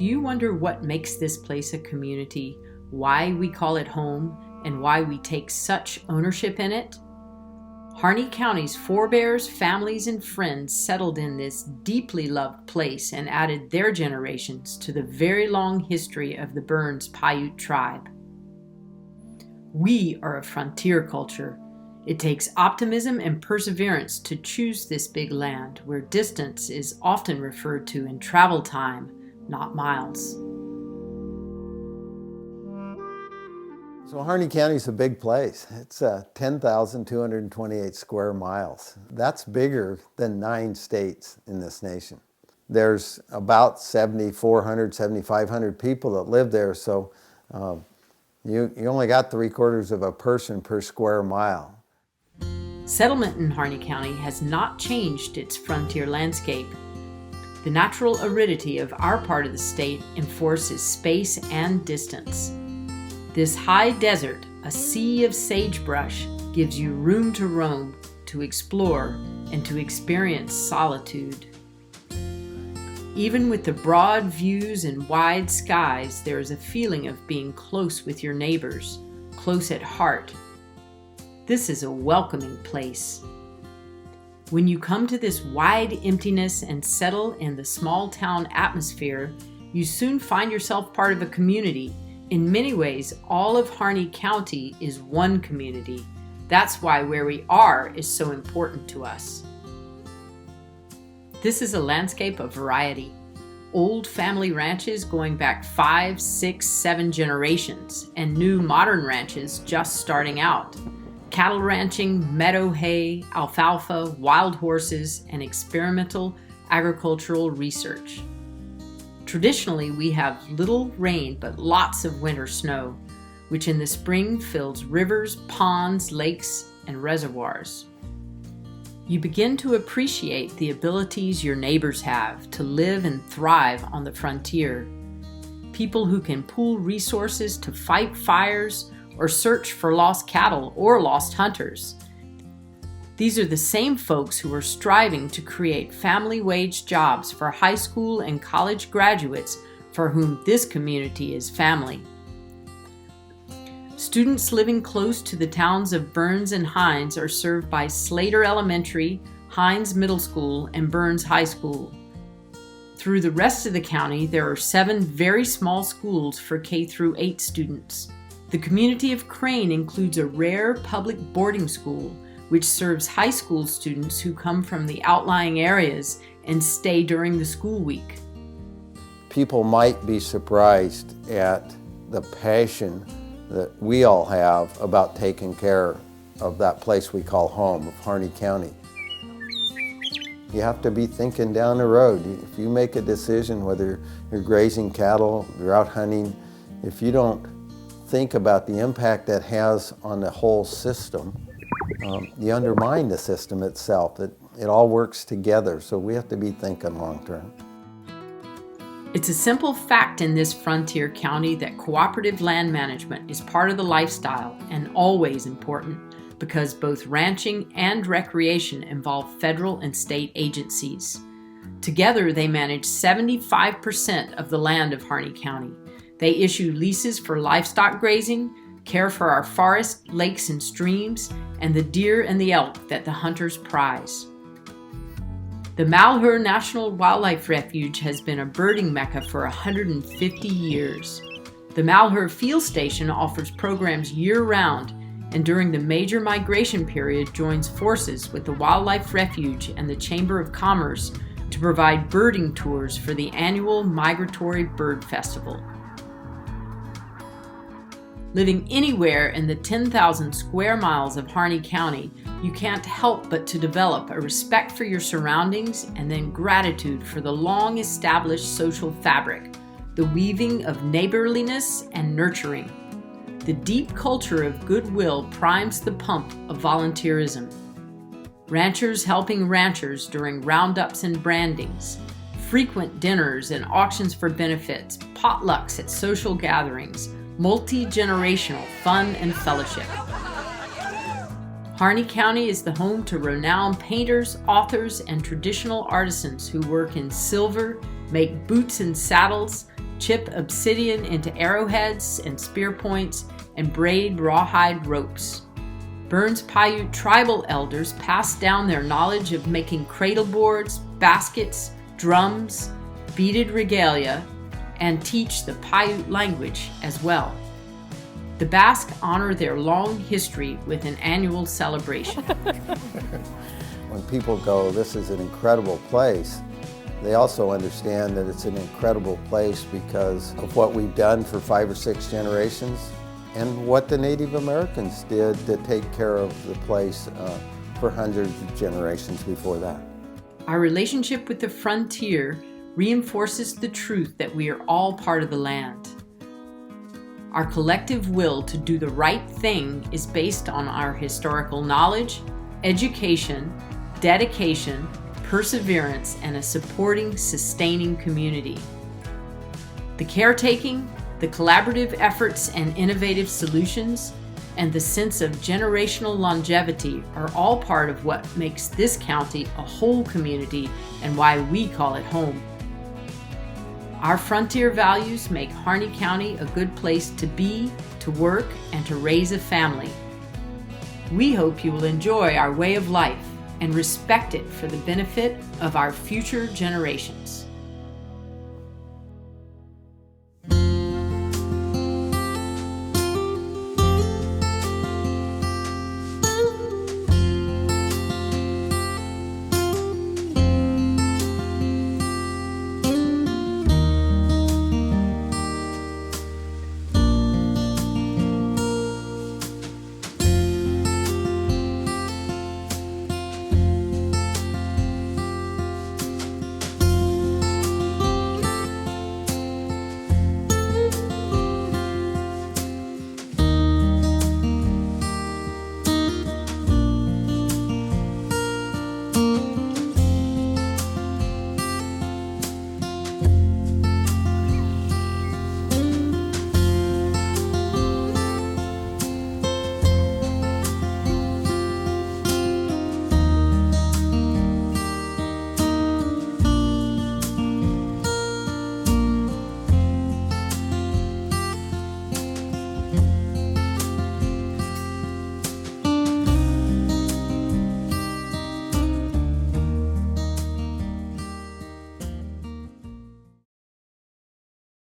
Do you wonder what makes this place a community, why we call it home, and why we take such ownership in it? Harney County's forebears, families, and friends settled in this deeply loved place and added their generations to the very long history of the Burns Paiute tribe. We are a frontier culture. It takes optimism and perseverance to choose this big land where distance is often referred to in travel time, not miles. So Harney County is a big place. It's 10,228 square miles. That's bigger than 9 states in this nation. There's about 7,400, 7,500 people that live there, so you only got 3/4 of a person per square mile. Settlement in Harney County has not changed its frontier landscape. The natural aridity of our part of the state enforces space and distance. This high desert, a sea of sagebrush, gives you room to roam, to explore, and to experience solitude. Even with the broad views and wide skies, there is a feeling of being close with your neighbors, close at heart. This is a welcoming place. When you come to this wide emptiness and settle in the small town atmosphere, you soon find yourself part of a community. In many ways, all of Harney County is one community. That's why where we are is so important to us. This is a landscape of variety. Old family ranches going back 5, 6, 7 generations, and new modern ranches just starting out. Cattle ranching, meadow hay, alfalfa, wild horses, and experimental agricultural research. Traditionally, we have little rain but lots of winter snow, which in the spring fills rivers, ponds, lakes, and reservoirs. You begin to appreciate the abilities your neighbors have to live and thrive on the frontier. People who can pool resources to fight fires or search for lost cattle or lost hunters. These are the same folks who are striving to create family wage jobs for high school and college graduates for whom this community is family. Students living close to the towns of Burns and Hines are served by Slater Elementary, Hines Middle School, and Burns High School. Through the rest of the county, there are 7 very small schools for K-8 students. The community of Crane includes a rare public boarding school which serves high school students who come from the outlying areas and stay during the school week. People might be surprised at the passion that we all have about taking care of that place we call home, of Harney County. You have to be thinking down the road. If you make a decision, whether you're grazing cattle, you're out hunting, if you don't think about the impact that has on the whole system, you undermine the system itself. It all works together, so we have to be thinking long term. It's a simple fact in this frontier county that cooperative land management is part of the lifestyle and always important because both ranching and recreation involve federal and state agencies. Together, they manage 75% of the land of Harney County. They issue leases for livestock grazing, care for our forests, lakes, and streams, and the deer and the elk that the hunters prize. The Malheur National Wildlife Refuge has been a birding mecca for 150 years. The Malheur Field Station offers programs year-round, and during the major migration period joins forces with the Wildlife Refuge and the Chamber of Commerce to provide birding tours for the annual Migratory Bird Festival. Living anywhere in the 10,000 square miles of Harney County, you can't help but to develop a respect for your surroundings and then gratitude for the long-established social fabric, the weaving of neighborliness and nurturing. The deep culture of goodwill primes the pump of volunteerism. Ranchers helping ranchers during roundups and brandings, frequent dinners and auctions for benefits, potlucks at social gatherings, multi-generational fun and fellowship. Harney County is the home to renowned painters, authors, and traditional artisans who work in silver, make boots and saddles, chip obsidian into arrowheads and spear points, and braid rawhide ropes. Burns Paiute tribal elders passed down their knowledge of making cradle boards, baskets, drums, beaded regalia, and teach the Paiute language as well. The Basque honor their long history with an annual celebration. When people go, this is an incredible place, they also understand that it's an incredible place because of what we've done for 5 or 6 generations and what the Native Americans did to take care of the place for hundreds of generations before that. Our relationship with the frontier reinforces the truth that we are all part of the land. Our collective will to do the right thing is based on our historical knowledge, education, dedication, perseverance, and a supporting, sustaining community. The caretaking, the collaborative efforts and innovative solutions, and the sense of generational longevity are all part of what makes this county a whole community and why we call it home. Our frontier values make Harney County a good place to be, to work, and to raise a family. We hope you will enjoy our way of life and respect it for the benefit of our future generations.